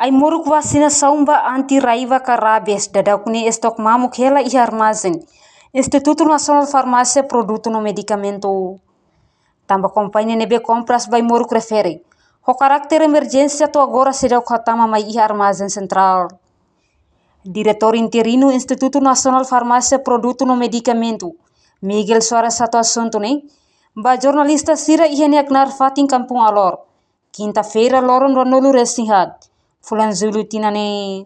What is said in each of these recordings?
Ai moruk vacinação ba anti-raiva ka rabies dadakuni estok mamuk hela i armazém. Instituto Nacional de Farmácia Produto no Medicamento. Tamba companhia nebe compras vai moruk refere. O carácter emergência to agora será o katama mai i armazém central. Diretor interino Instituto Nacional de Farmácia Produto no Medicamento, Miguel Soares satu assunto ne. Ba jornalista sira ihene aknar fatin Kampung Alor. Quinta-feira loron ronolu resinhat. Fulan Zulu tina ne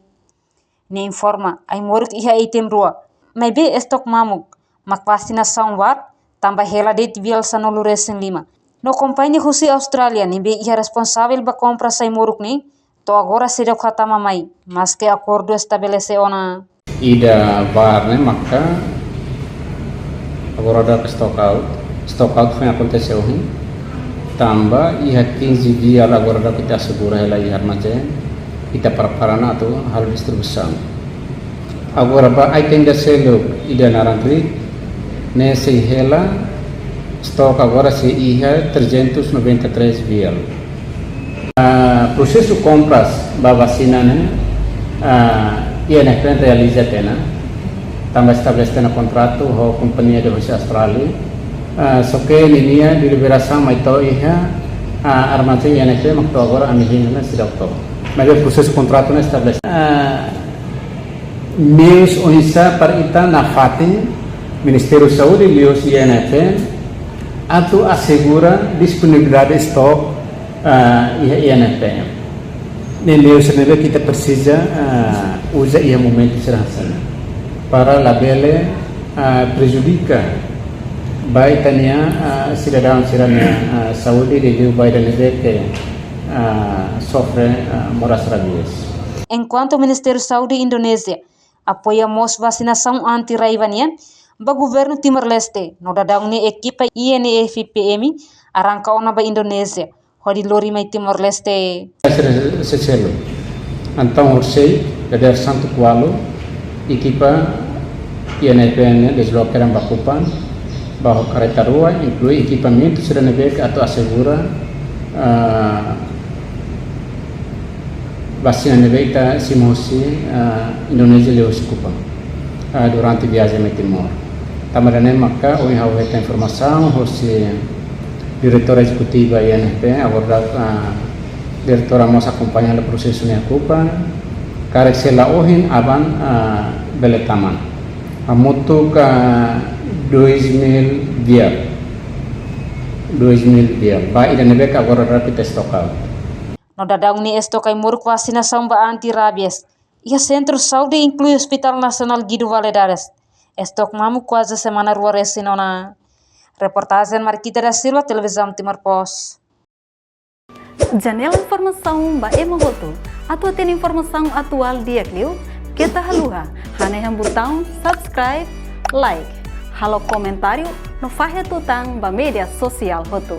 informa ai moruk iha item rua. Mai be estok mamuk mak vacinação war tambah hela det vial sanolu resin 5. No companhia Husi Australia ne be iha responsável ba compra sai moruk ne. To agora será khatama mai mas que acordo estabelece ona ida var ne maka agora ada stock out foi aconteceu tambah iha 15 vial agora da kita segura hela iha armazém kita parana tu hal distribuição agora ba item da selo ida narantri ne se hela stock agora se iha 393 vial. Processo compras ba vacina ne INFP realiza tena tambah estabelecendo contrato ho companhia de Husi Australia so que linia de liberação mai to iha armazém INFP makto agora amihin na sidakto mas o processo contrato ne estabelece meus onisa para ita na fatin Ministério da Saúde lios INFP atau assegura disponibilidade stok INFP. Nele sendiri kita precisa usa ia momento serasa para labele prejudica baik tania cidadão cidadã saúde de baik dan que sofre moras rabies. Enquanto o Ministério da Saúde Indonésia apoia mos vacinação anti-raiva nian, ba governo Timor-Leste no dadang ni equipa INFPM arranca ona ba Indonésia. Hodi lori mai Timor-Leste. Seselo. Antão Ursei, dari Santo Kualo, equipa INFPN deslocaram Bakupan, bahwa kereta rua inclui equipamento Serenebek atau assegura vacina nebeita simusi Indonesia lewat Kupang durante viagem a Timor. Tamarane maka oi haweta informação hosi diretora executiva INFP agora diretora mos acompanhar o processo ne Kupang kareksela ohin aban beletaman amoto ka 2000 dia ba ida nebek agora rapid stock. No dadang ni esto kay muruk vacinação ba anti-rabies. Ia Centro Saúde inclui Hospital Nacional Guido Valadares. Estok mamu quase semana rua resinona. Reportagem Marquita da Silva, Televisão Timor Pos. Janela informação ba emogoto. Atua tem informação atual dia kliu. Kita haluha. Haneham botão subscribe, like. Halo comentário no fahe tutang ba media sosial hotu.